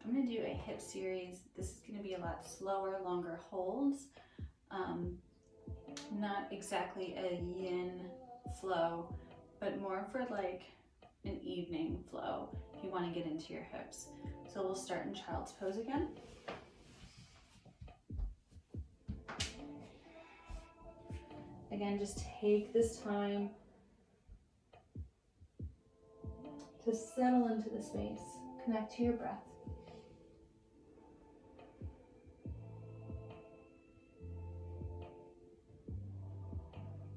I'm going to do a hip series. This is going to be a lot slower, longer holds. Not exactly a yin flow, but more for like an evening flow if you want to get into your hips. So we'll start in child's pose again. Again, just take this time to settle into the space, connect to your breath.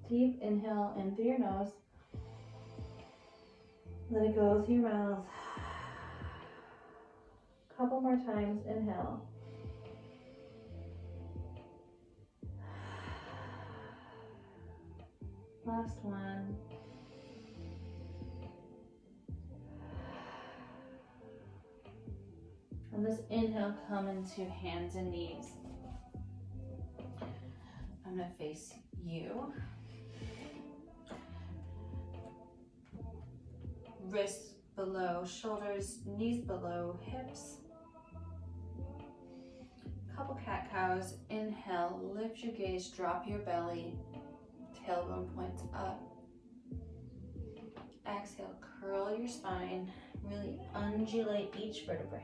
Deep inhale in through your nose. Let it go through your mouth. Couple more times, inhale. Last one. On this inhale, come into hands and knees. I'm going to face you. Wrists below shoulders, knees below hips. Couple cat cows. Inhale, lift your gaze, drop your belly. Tailbone points up. Exhale, curl your spine. Really undulate each vertebrae.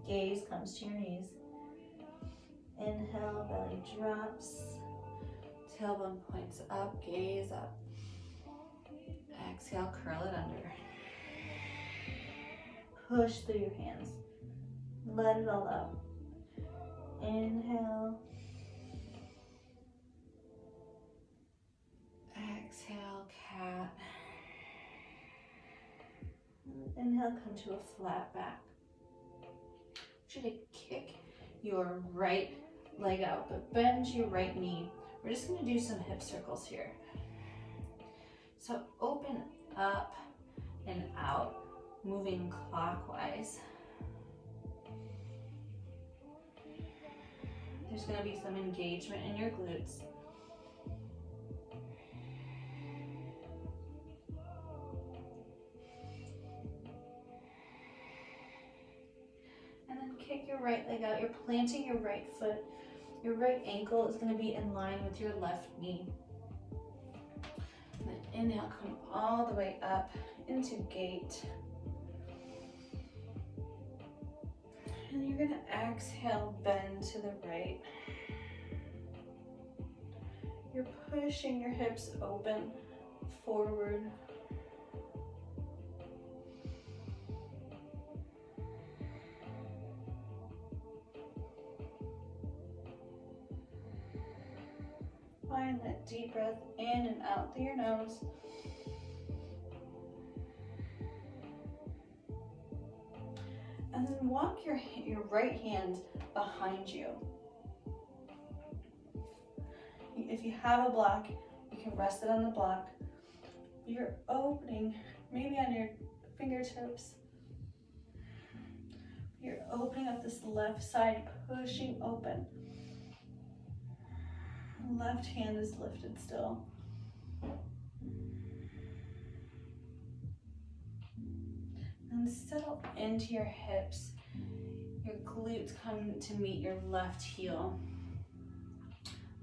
Gaze comes to your knees. Inhale, belly drops. Tailbone points up, gaze up. Exhale, curl it under. Push through your hands. Let it all out. Inhale. Exhale, cat. Inhale, come to a flat back. I want you to kick your right leg out, but bend your right knee. We're just going to do some hip circles here. So open up and out, moving clockwise. There's going to be some engagement in your glutes. And then kick your right leg out. You're planting your right foot. Your right ankle is going to be in line with your left knee. And then inhale, come all the way up into gate. And you're going to exhale, bend to the right. You're pushing your hips open, forward. Find that deep breath in and out through your nose. And then walk your right hand behind you. If you have a block, you can rest it on the block. You're opening, maybe on your fingertips. You're opening up this left side, pushing open. Left hand is lifted still. And settle into your hips. Your glutes come to meet your left heel.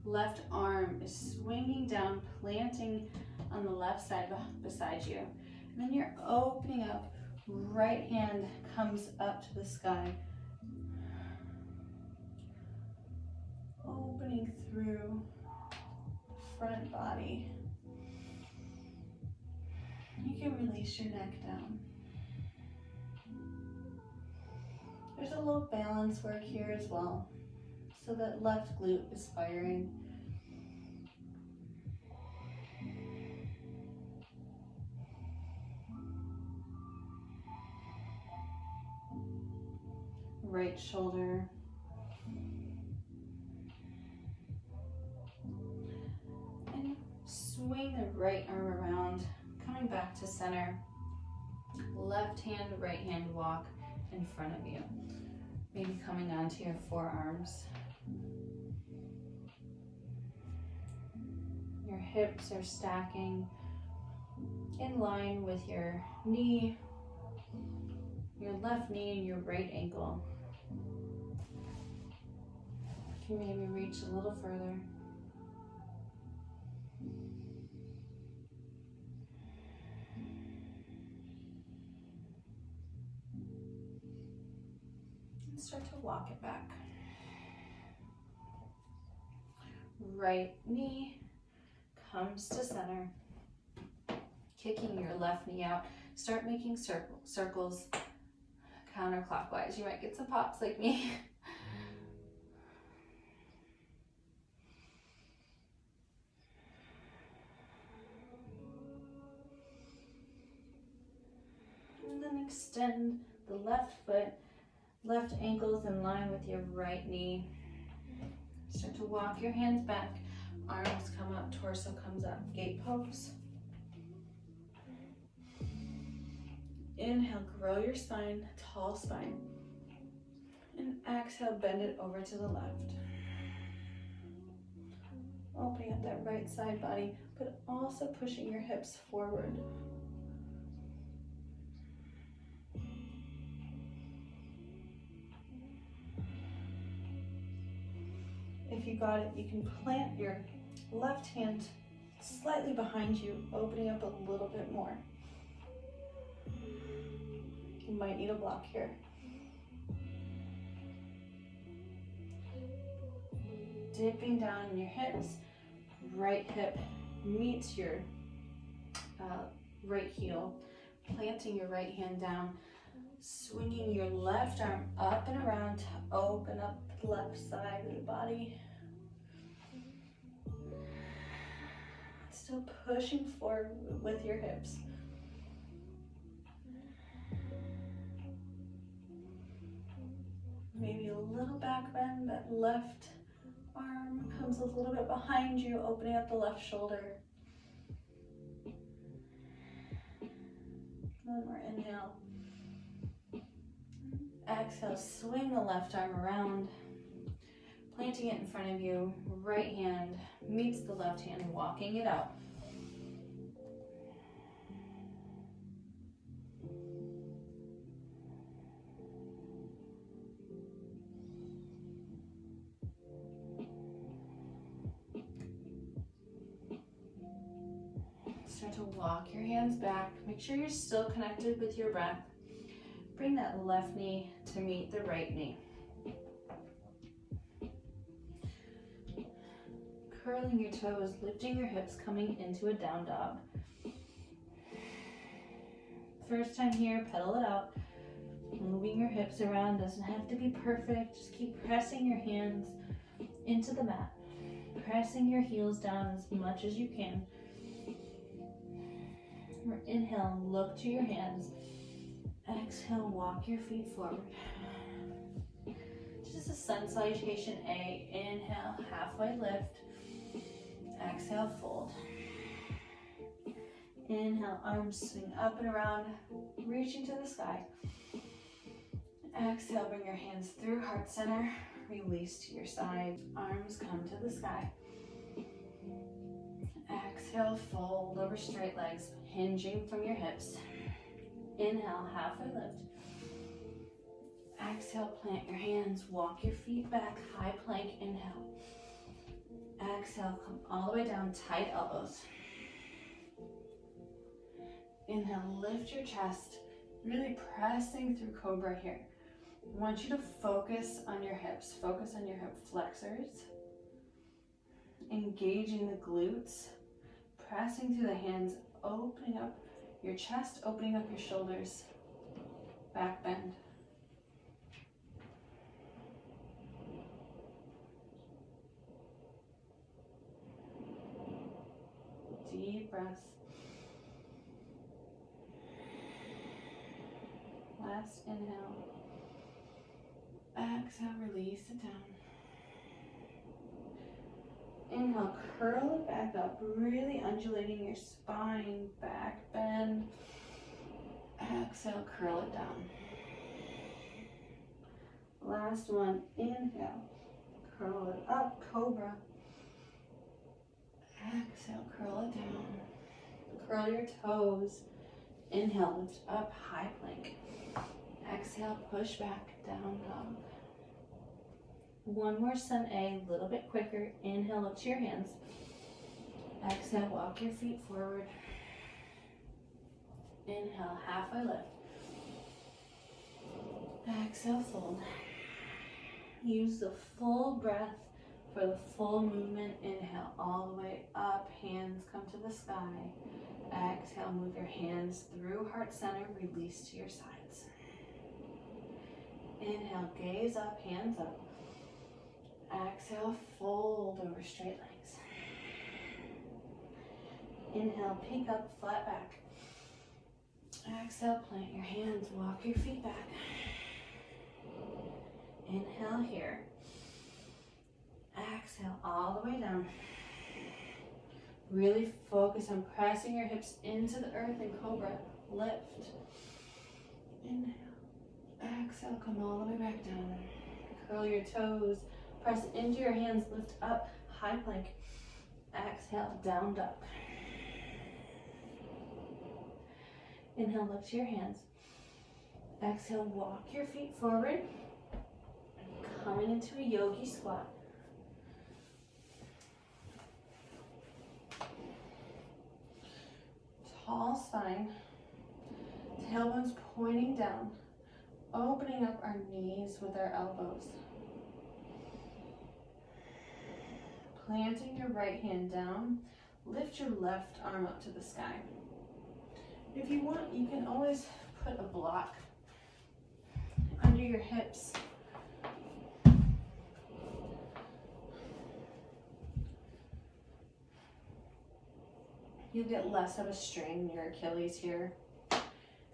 Left arm is swinging down, planting on the left side beside you. And then you're opening up. Right hand comes up to the sky. Opening through front body. You can release your neck down. There's a little balance work here as well, so that left glute is firing. Right shoulder. And swing the right arm around, coming back to center. Left hand, right hand walk in front of you. Maybe coming onto your forearms. Your hips are stacking in line with your knee. Your your left knee and your right ankle. You can maybe reach a little further. And start to walk it back. Right knee comes to center. Kicking your left knee out. Start making circles counterclockwise. You might get some pops like me. And then extend the left foot, left ankle's in line with your right knee. Start to walk your hands back. Arms come up, torso comes up, gate pose. Inhale, grow your spine, tall spine. And exhale, bend it over to the left. Opening up that right side body, but also pushing your hips forward. If you got it, you can plant your left hand slightly behind you, opening up a little bit more. You might need a block here. Dipping down in your hips, right hip meets your right heel, planting your right hand down, swinging your left arm up and around to open up the left side of the body. Still pushing forward with your hips. Maybe a little back bend, that left arm comes a little bit behind you, opening up the left shoulder. One more inhale. Exhale, swing the left arm around, planting it in front of you. Right hand meets the left hand, walking it out. Start to walk your hands back. Make sure you're still connected with your breath. Bring that left knee to meet the right knee. Curling your toes, lifting your hips, coming into a down dog. First time here, pedal it out. Moving your hips around, doesn't have to be perfect. Just keep pressing your hands into the mat. Pressing your heels down as much as you can. Inhale, look to your hands. Exhale, walk your feet forward. Just a sun salutation A. Inhale, halfway lift. Exhale, fold. Inhale, arms swing up and around, reaching to the sky. Exhale, bring your hands through heart center. Release to your side. Arms come to the sky. Exhale, fold over straight legs, hinging from your hips. Inhale, halfway lift. Exhale, plant your hands, walk your feet back, high plank, inhale. Exhale, come all the way down, tight elbows. Inhale, lift your chest, really pressing through cobra here. I want you to focus on your hips, focus on your hip flexors, engaging the glutes, pressing through the hands, opening up your chest, opening up your shoulders, back bend. Deep breaths. Last inhale. Exhale, release it down. Inhale, curl it back up, really undulating your spine, back bend. Exhale, curl it down. Last one, inhale, curl it up, cobra. Exhale, curl it down. Curl your toes. Inhale, lift up, high plank. Exhale. Exhale, push back, down dog. One more sun A, a little bit quicker. Inhale, look to your hands. Exhale, walk your feet forward. Inhale, halfway lift. Exhale, fold. Use the full breath for the full movement. Inhale, all the way up. Hands come to the sky. Exhale, move your hands through heart center. Release to your sides. Inhale, gaze up, hands up. Exhale, fold over straight legs. Inhale, peek up, flat back. Exhale, plant your hands, walk your feet back. Inhale here. Exhale all the way down. Really focus on pressing your hips into the earth in cobra. Lift. Inhale. Exhale, come all the way back down. Curl your toes. Press into your hands, lift up, high plank. Exhale, down dog. Inhale, lift your hands. Exhale, walk your feet forward. Coming into a yogi squat. Tall spine. Tailbones pointing down. Opening up our knees with our elbows. Planting your right hand down. Lift your left arm up to the sky. If you want, you can always put a block under your hips. You'll get less of a strain in your Achilles here.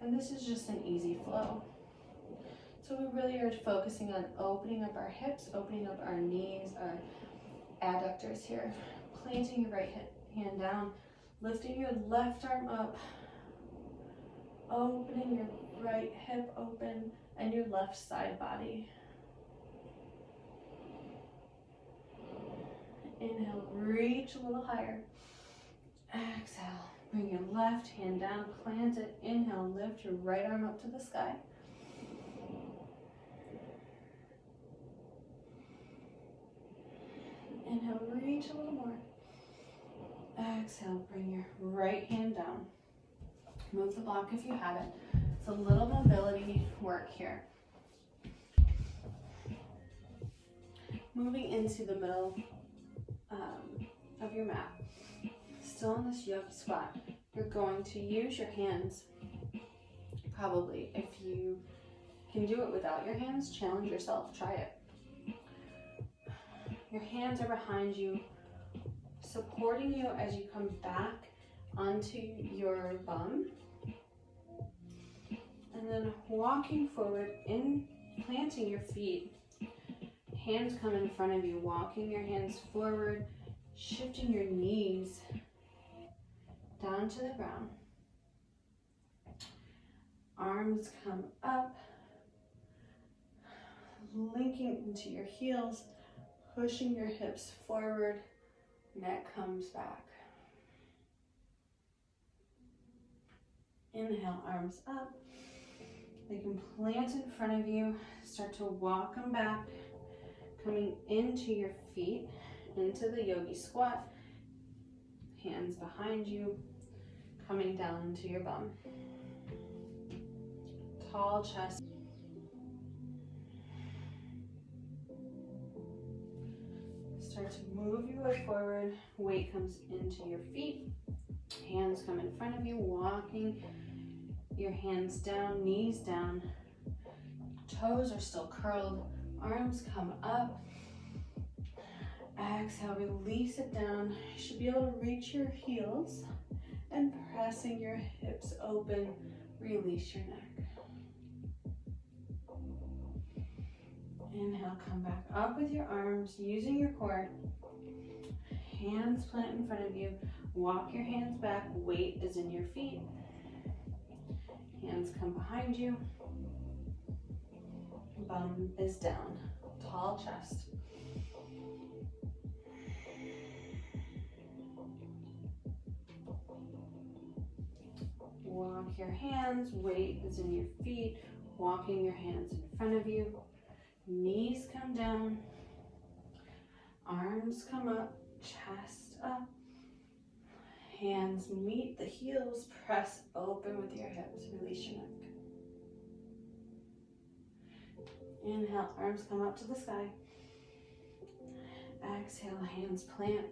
And this is just an easy flow. So we really are focusing on opening up our hips, opening up our knees, our adductors here. Planting your right hand down, lifting your left arm up, opening your right hip open and your left side body. Inhale, reach a little higher. Exhale, bring your left hand down, plant it. Inhale, lift your right arm up to the sky. Inhale, reach a little more. Exhale, bring your right hand down. Move the block if you have it. It's a little mobility work here. Moving into the middle of your mat. Still in this yogi squat. You're going to use your hands. Probably, if you can do it without your hands, challenge yourself, try it. Your hands are behind you, supporting you as you come back onto your bum. And then walking forward, planting your feet. Hands come in front of you, walking your hands forward, shifting your knees down to the ground. Arms come up, linking into your heels, pushing your hips forward, neck comes back. Inhale, arms up. They can plant in front of you. Start to walk them back, coming into your feet, into the yogi squat. Hands behind you, coming down into your bum. Tall chest. Start to move your way forward. Weight comes into your feet. Hands come in front of you, walking your hands down, knees down. Toes are still curled. Arms come up. Exhale, release it down. You should be able to reach your heels and pressing your hips open, release your neck. Inhale, come back up with your arms, using your core. Hands plant in front of you. Walk your hands back. Weight is in your feet. Hands come behind you. Bum is down. Tall chest. Walk your hands. Weight is in your feet. Walking your hands in front of you, knees come down, arms come up, chest up, hands meet the heels, press open with your hips, release your neck. Inhale, arms come up to the sky. Exhale, hands plant.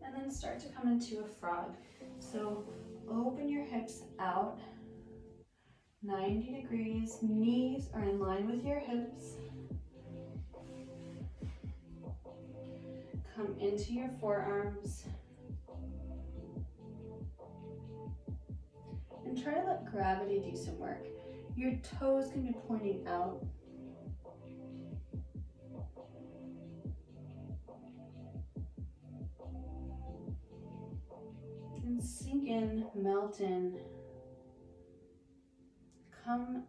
And then start to come into a frog. So open your hips out, 90 degrees, knees are in line with your hips. Come into your forearms. And try to let gravity do some work. Your toes can be pointing out. And sink in, melt in. Come,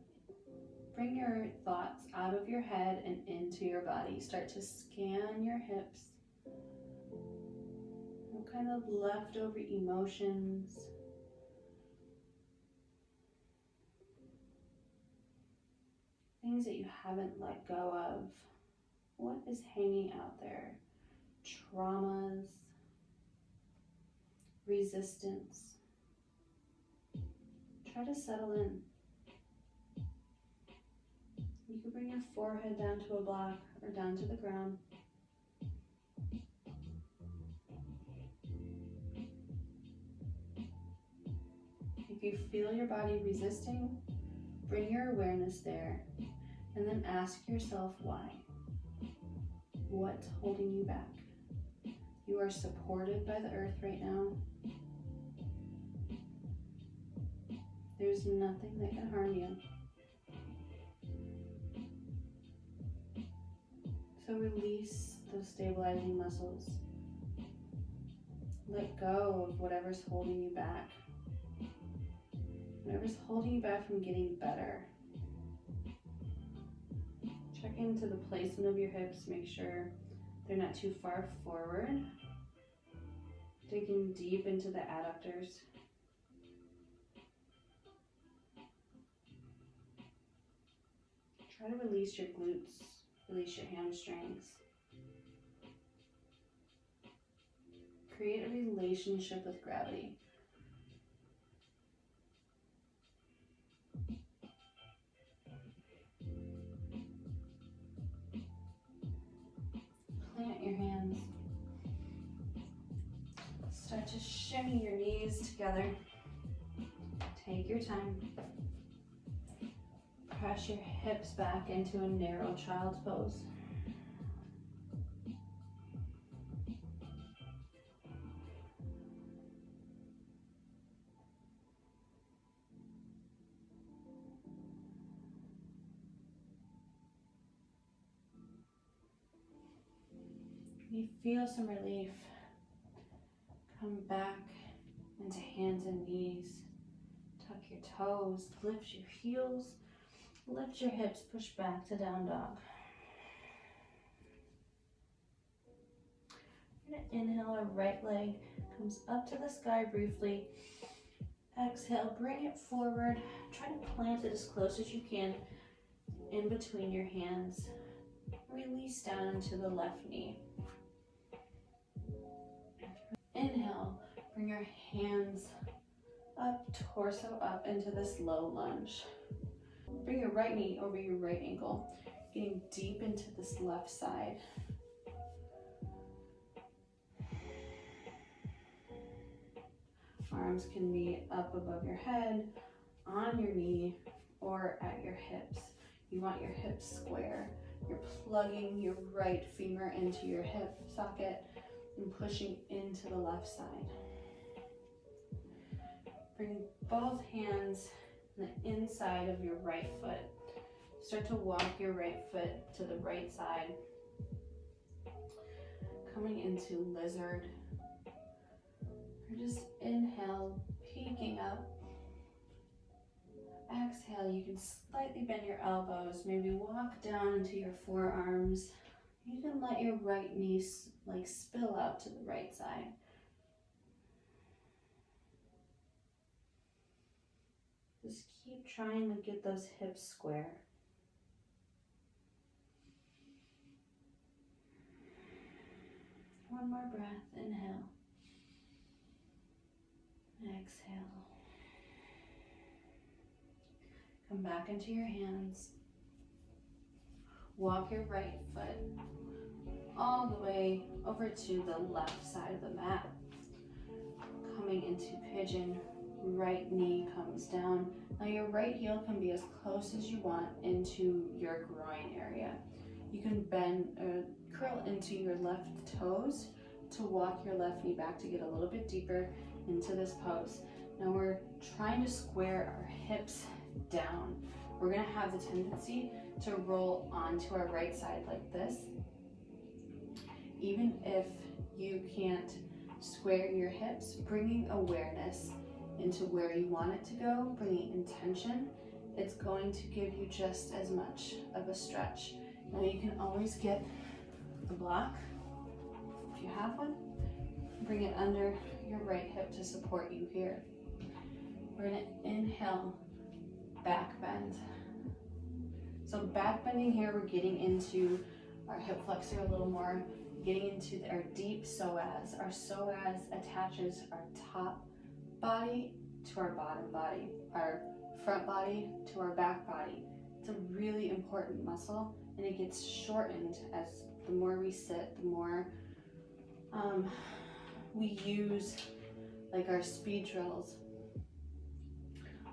bring your thoughts out of your head and into your body. Start to scan your hips. What kind of leftover emotions? Things that you haven't let go of. What is hanging out there? Traumas, resistance. Try to settle in. You can bring your forehead down to a block or down to the ground. If you feel your body resisting, bring your awareness there and then ask yourself why. What's holding you back? You are supported by the earth right now. There's nothing that can harm you. So release those stabilizing muscles. Let go of whatever's holding you back. Whatever's holding you back from getting better. Check into the placement of your hips. Make sure they're not too far forward. Digging deep into the adductors. Try to release your glutes, release your hamstrings. Create a relationship with gravity. Plant your hands. Start to shimmy your knees together. Take your time. Press your hips back into a narrow child's pose. You feel some relief. Come back into hands and knees. Tuck your toes, lift your heels, lift your hips, push back to down dog. You're gonna inhale, our right leg comes up to the sky briefly. Exhale, bring it forward. Try to plant it as close as you can in between your hands. Release down into the left knee. Inhale, bring your hands up, torso up into this low lunge. Bring your right knee over your right ankle, getting deep into this left side. Arms can be up above your head, on your knee, or at your hips. You want your hips square. You're plugging your right femur into your hip socket and pushing into the left side. Bring both hands on the inside of your right foot. Start to walk your right foot to the right side. Coming into lizard. Or just inhale, peeking up. Exhale, you can slightly bend your elbows, maybe walk down into your forearms. You can let your right knee spill out to the right side. Just keep keep trying to get those hips square. One more breath. Inhale. Exhale. Come back into your hands. Walk your right foot all the way over to the left side of the mat. Coming into pigeon, right knee comes down. Now your right heel can be as close as you want into your groin area. You can bend, curl into your left toes to walk your left knee back to get a little bit deeper into this pose. Now we're trying to square our hips down. We're gonna have the tendency to roll onto our right side like this. Even if you can't square your hips, bringing awareness into where you want it to go, bringing intention, it's going to give you just as much of a stretch. Now you can always get a block, if you have one, bring it under your right hip to support you here. We're gonna inhale, back bend. So back bending here, we're getting into our hip flexor a little more, getting into our deep psoas. Our psoas attaches our top body to our bottom body, our front body to our back body. It's a really important muscle, and it gets shortened as the more we sit, the more we use like our speed drills.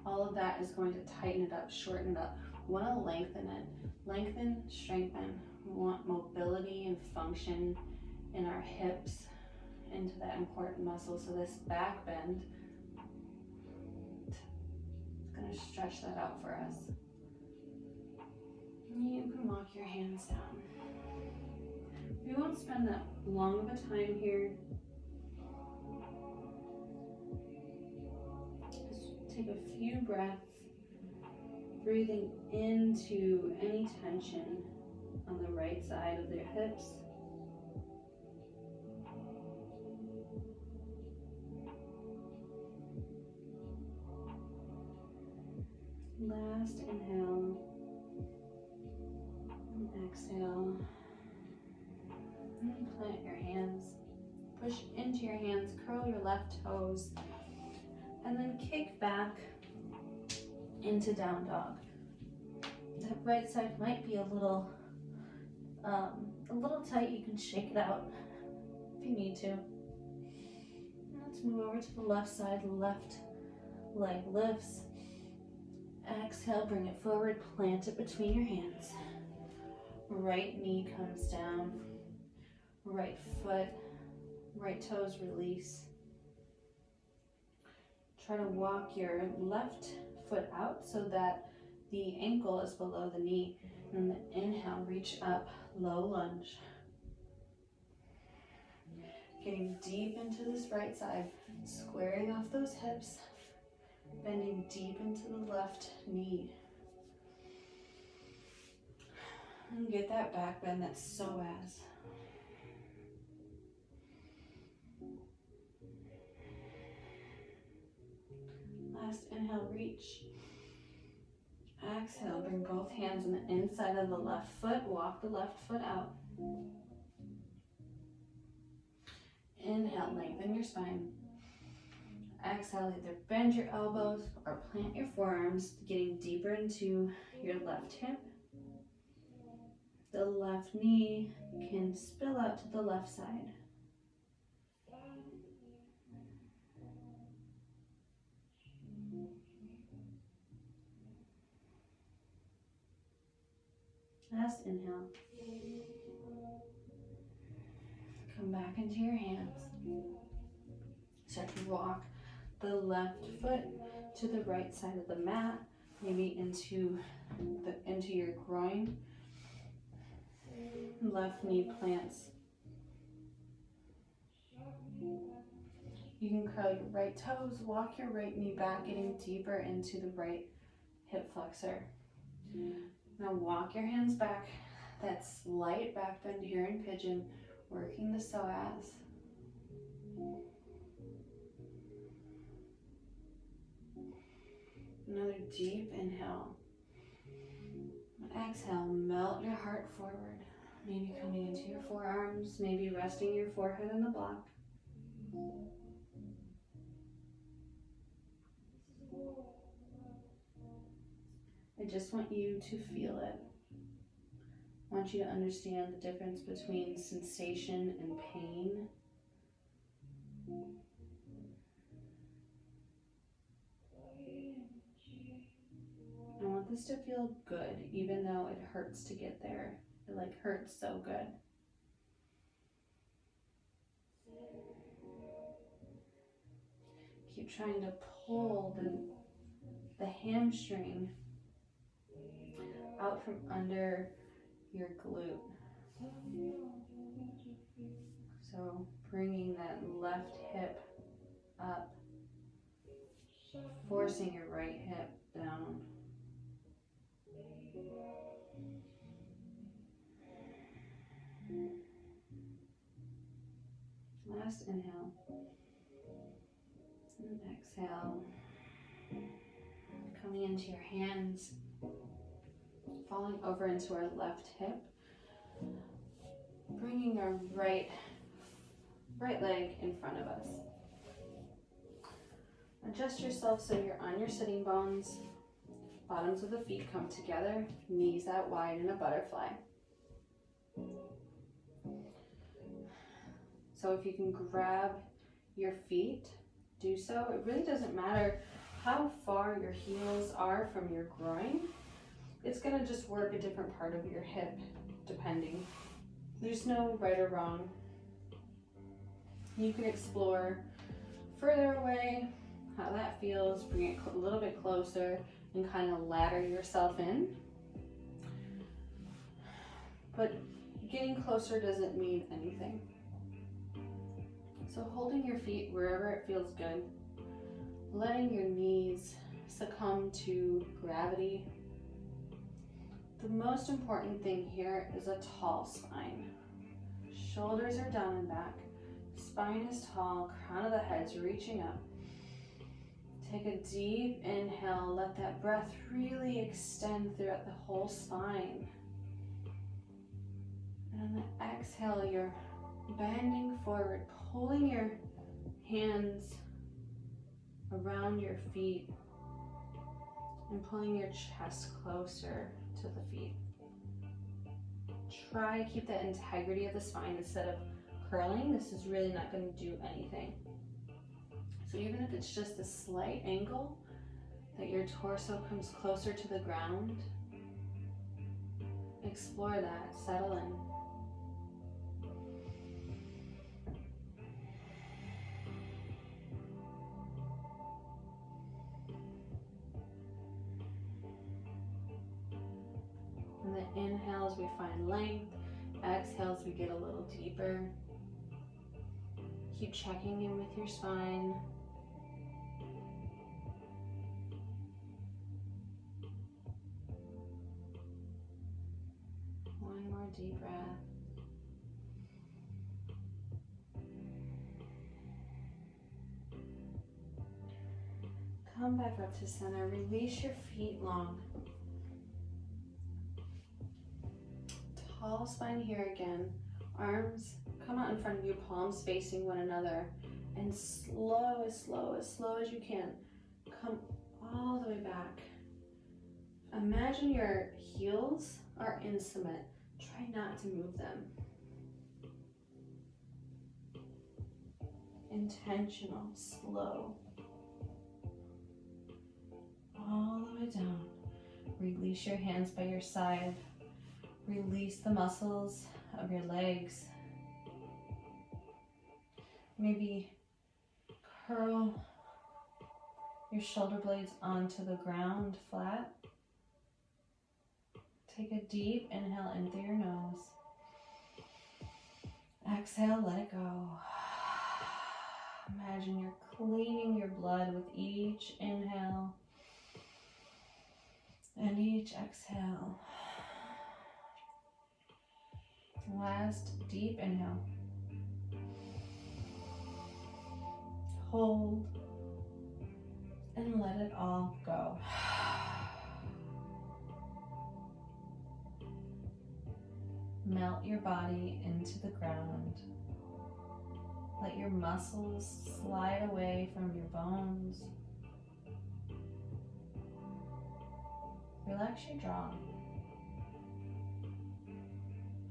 All of that is going to tighten it up, shorten it up. We want to lengthen it. Lengthen, strengthen. We want mobility and function in our hips into that important muscle. So this back bend is going to stretch that out for us. You can walk your hands down. We won't spend that long of a time here. Just take a few breaths, breathing into any tension on the right side of their hips. Last inhale and exhale. And plant your hands. Push into your hands, curl your left toes, and then kick back into down dog. That right side might be a little tight. You can shake it out if you need to. Let's move over to the left side. Left leg lifts. Exhale, bring it forward, plant it between your hands. Right knee comes down. Right foot, right toes release. Try to walk your left foot out so that the ankle is below the knee. And inhale, reach up, low lunge. Getting deep into this right side, squaring off those hips, bending deep into the left knee. And get that back bend, that psoas. Last inhale, reach. Exhale, bring both hands on the inside of the left foot. Walk the left foot out. Inhale, lengthen your spine. Exhale, either bend your elbows or plant your forearms, getting deeper into your left hip. The left knee can spill out to the left side. Last inhale. Come back into your hands. Start to walk the left foot to the right side of the mat, maybe into your groin. Left knee plants. You can curl your right toes, walk your right knee back, getting deeper into the right hip flexor. Now walk your hands back. That slight back bend here in pigeon, working the psoas. Another deep inhale. Exhale, melt your heart forward. Maybe coming into your forearms, maybe resting your forehead in the block. I just want you to feel it. I want you to understand the difference between sensation and pain. I want this to feel good, even though it hurts to get there. It hurts so good. Keep trying to pull the hamstring out from under your glute. So bringing that left hip up, forcing your right hip down. Last inhale and exhale. Coming into your hands, falling over into our left hip, bringing our right leg in front of us. Adjust yourself so you're on your sitting bones. Bottoms of the feet come together, knees out wide in a butterfly. So if you can grab your feet, do so. It really doesn't matter how far your heels are from your groin. It's gonna just work a different part of your hip, depending. There's no right or wrong. You can explore further away, how that feels, bring it a little bit closer, and kind of ladder yourself in. But getting closer doesn't mean anything. So holding your feet wherever it feels good, letting your knees succumb to gravity. The most important thing here is a tall spine. Shoulders are down and back. Spine is tall, crown of the head's reaching up. Take a deep inhale, let that breath really extend throughout the whole spine. And on the exhale, you're bending forward, pulling your hands around your feet and pulling your chest closer to the feet. Try to keep that integrity of the spine instead of curling. This is really not going to do anything. So even if it's just a slight angle, that your torso comes closer to the ground, explore that, settle in. On the inhales, we find length. Exhales, we get a little deeper. Keep checking in with your spine. One more deep breath. Come back up to center. Release your feet long. Tall spine here again. Arms come out in front of you, palms facing one another. And slow as you can, come all the way back. Imagine your heels are in cement. Try not to move them. Intentional, slow. All the way down. Release your hands by your side. Release the muscles of your legs. Maybe curl your shoulder blades onto the ground flat. Take a deep inhale in through your nose. Exhale, let it go. Imagine you're cleaning your blood with each inhale and each exhale. Last deep inhale. Hold and let it all go. Melt your body into the ground. Let your muscles slide away from your bones. Relax your jaw.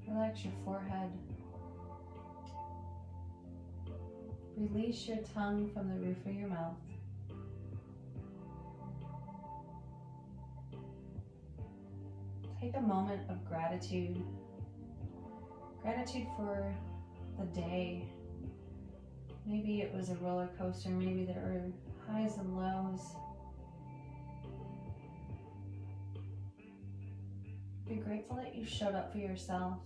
Relax your forehead. Release your tongue from the roof of your mouth. Take a moment of gratitude. Gratitude for the day. Maybe it was a roller coaster. Maybe there were highs and lows. Be grateful that you showed up for yourself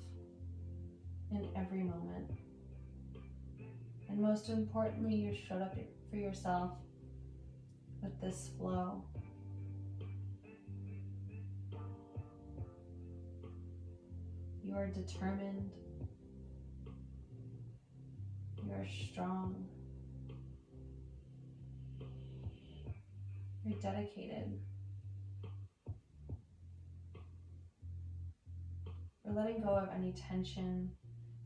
in every moment. And most importantly, you showed up for yourself with this flow. You are determined. You are strong. You're dedicated. We're letting go of any tension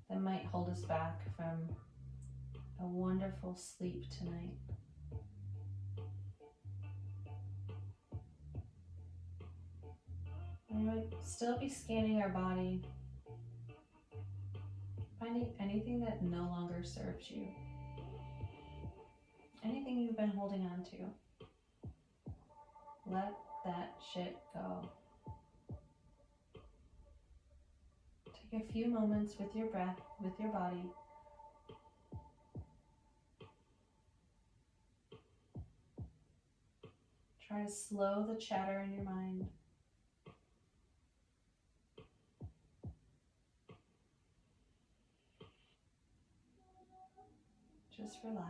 that might hold us back from a wonderful sleep tonight. And we would still be scanning our body, finding anything that no longer serves you, anything you've been holding on to. Let that shit go. Take a few moments with your breath, with your body. Try to slow the chatter in your mind. Just relax.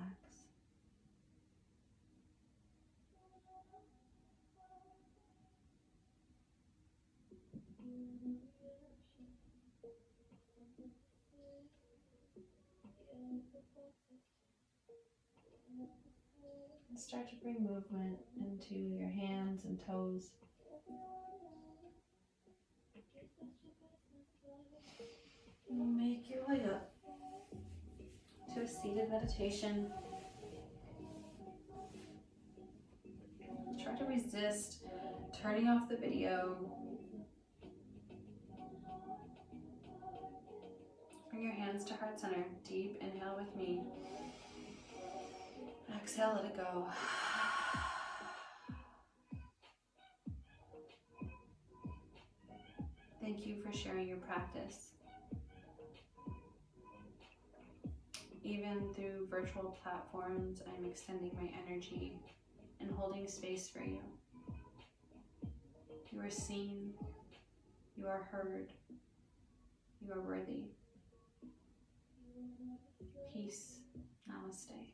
And start to bring movement into your hands and toes. Make your way up to a seated meditation. Try to resist turning off the video. Bring your hands to heart center. Deep inhale with me. Exhale, let it go. Thank you for sharing your practice. Even through virtual platforms, I'm extending my energy and holding space for you. You are seen, you are heard, you are worthy. Peace. Namaste.